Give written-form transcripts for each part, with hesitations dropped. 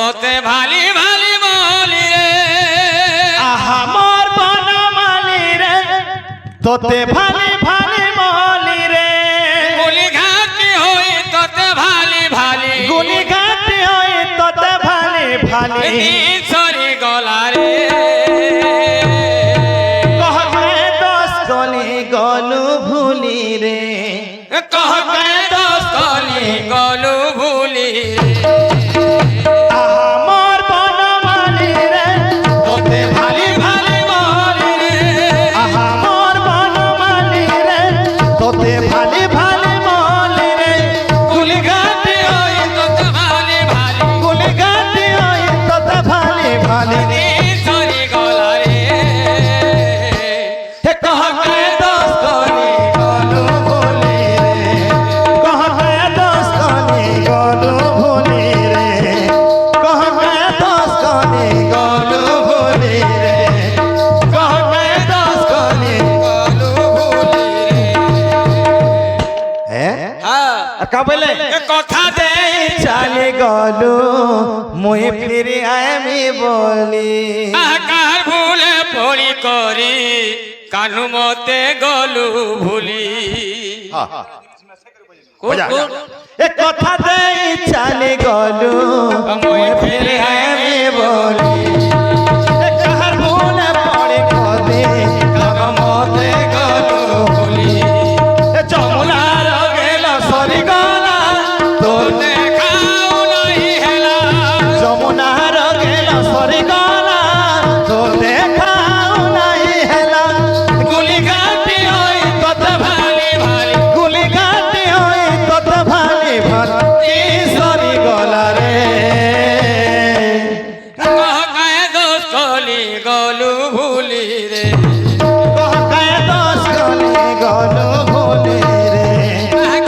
তোতে ভালি ভালি বলি রে আহা মোর বনমালী রে তোতে ভালি ভালি বলি রে গুলি ঘাটি হই তোতে ভালি ভালি গুলি ঘাটি হই তোতে ভালি ভালি সরি গলা রে কহবে দশ গলি গলু ভুলি রে কহবে দশ গলি গলু ভুলি আহা মোর বনমালী রে তোতে ভালি ভালি বলি রে আহা মোর বনমালী রে তোতে ভালি ভালি বলি রে গুলি ঘাটি হই তোতে ভালি ভালি গুলি ঘাটি হই তোতে ভালি ভালি রে সরি গলা রে হে কহবে দশ গলি গলু ভুলি রে কহবে দশ গলি গলু ভুলি রে কহবে দশ গলি গলু ভুলি রে কহবে দশ গলি গলু ভুলি হ্যাঁ হ্যাঁ কা বলে কথা দে চালি গলু মুই ফিরি আমি বলি কার ভুলে পড়ি করি কানু মতে গলু ভুলি এ কথা দেই চালি গলু মুই ফিরি আমি বলি এ কাহার ভুলে পড়ে কদে কাম মতে গলু ভুলি এ যমুনার গেল সরি গলা তোর দেখাও নাই হেলা যমুনার গেল সরি গলা তোর দেখাও নাই হেলা গুলি ঘাটি হই কত ভালি ভালি গুলি ঘাটি হই কত ভালি ভালি সরি গলা রে কাহে দোষ কলি গলু ভুলি রে কহকায় দশ গলি গলু ভুলি রে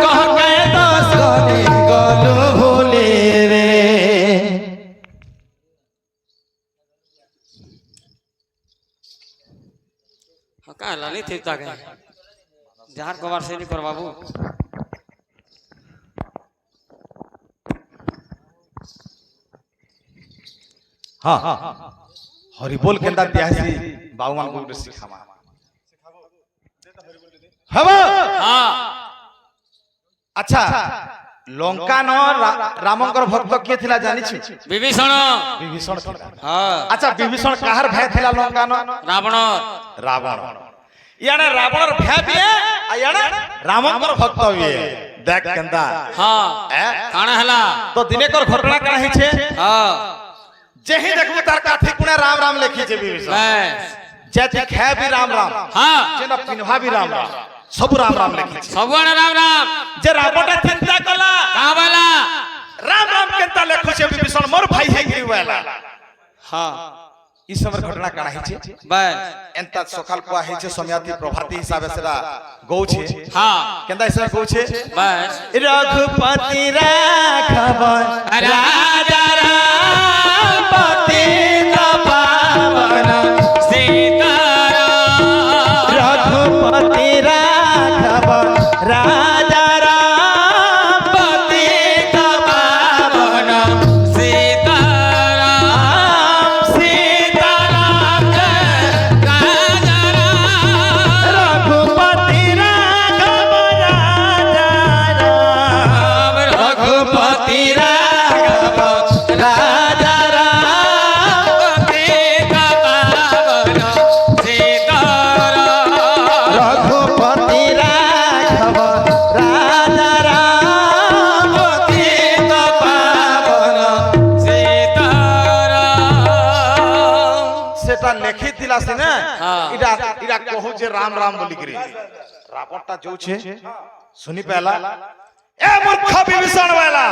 কহকায় দশ গলি গলু ভুলি রে কা লালি থিতা গে যার কবার সেনি কর বাবু हाँ हरि बोल केंदा दियासी बाबू मान को सिखामा हबो हां अच्छा लंका न रामंकर भक्त के थिला जानि छि विभीषण विभीषण थिला हां अच्छा विभीषण काहर भय थिला लंका न रावण रावण याने रावण भय बिए आ याने रामंकर भक्त बिए देख केंदा हां ए काना हला तो दिनेकर घटना काना हि छे हां जेहि देखबो तार काठी कुने राम राम लिखी छे विभीषण बस जे खे भी राम राम हां जेना पिन्हा भी राम राम सब राम राम लिखी छे सबुआन राम राम जे रावण चिंता कला का वाला राम राम केंता लेखु छे विभीषण मोर भाई है गिरवाला हां ई समर घटना काना हि छे बस एंता सकाल को है छे समयाती प्रभाती हिसाब से गौ छे हां केंदा ऐसा गौ छे बस रघुपति राघव राजा राम पतित पावन सीताराम रघुपति राघव राजा राम पतित पावन सीताराम सीताराम राजा राम रघुपति राघव राजा राम रघुपति राघव राजा राम सीता पावन सीताराम रघुपति राघव राजा राम पतित पावन सीताराम सेटा लेखि दिला से ना हाँ। इडा इडा कहू जे राम राम बोली करी रावणटा जो छे सुनी पहला ए मूर्ख विभीषण वाला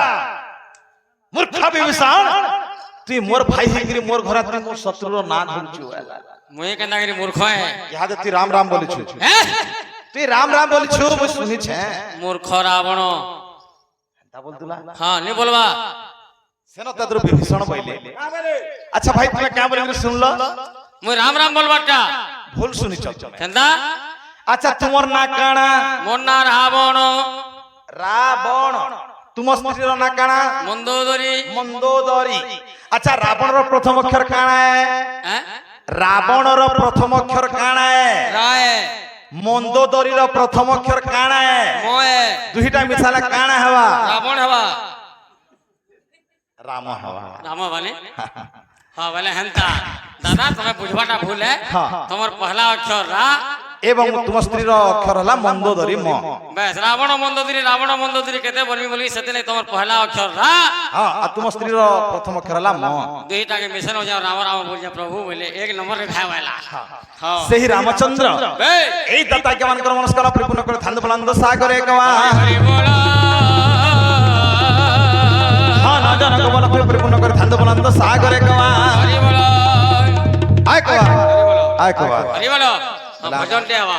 मूर्ख विभीषण तू मोर भाई है गिरी मोर घर तू मोर शत्रु रो ना धुलचु वाला मुए केना गिरी मूर्ख है याद तू राम राम बोली छु हैं तू राम राम बोली छु मैं सुनी छे मूर्ख रावण ता बोल दुला हां नहीं बोलवा सेनो तद्रु विभीषण बोले अच्छा भाई तुम क्या बोले सुन लो मुए राम राम बोलबाटा भूल सुनी चल केंदा अच्छा तुमर ना काना मोर ना रावण रावण ତୁମ ସ୍ତ୍ରୀର ନା କାଣା? ମନ୍ଦୋଦରୀ। ମନ୍ଦୋଦରୀ। ଆଚ୍ଛା ରାବଣର ପ୍ରଥମ ଅକ୍ଷର କାଣା? ଆଁ? ରାବଣର ପ୍ରଥମ ଅକ୍ଷର କାଣା? ରାୟ। ମନ୍ଦୋଦରୀର ପ୍ରଥମ ଅକ୍ଷର କାଣା? ମଏ। ଦୁଇଟା ମିଶାଲେ କାଣା ହେବା? ରାବଣ ହେବା। ରାମ ହେବା। ରାମ ବने हाँ बोले हेंता दादा तुम्हें बुझवाटा भूल है तुम्हार पहला अक्षर रा ଏବଂ ତୁମ ସ୍ତ୍ରୀର ଅକ୍ଷର ହେଲା ମନ୍ଦୋଦରୀ ମ। बस रावण मंदोदरी केते बोलबी बोलबी सेते नै तुम्हार पहला अक्षर रा ହଁ ଆଉ ତୁମ ସ୍ତ୍ରୀର ପ୍ରଥମ ଅକ୍ଷର ହେଲା ମ। दुईटा के मिशन हो जाओ राम राम बोल जा प्रभु बोले एक नंबर रे खाए वाला हां ସେହି ରାମଚନ୍ଦ୍ର बे ଏଇ ଦତ୍ତାଜ୍ଞ ମାନଙ୍କର ମନସ୍କାମନା ପରିପୂର୍ଣ୍ଣ କରି ଥାନ୍ଦ ବୁଲନ୍ଦ ସାଗରେ କମା। हरि बोल ହଁ ନ ଜନକ ବଲ ପରିପୂର୍ଣ୍ଣ କରି ଥାନ୍ଦ ବୁଲନ୍ଦ ସାଗରେ କମା। हरि बोल ଆୟ କମା ଆୟ କମା। हरि बोल भजन टे हवा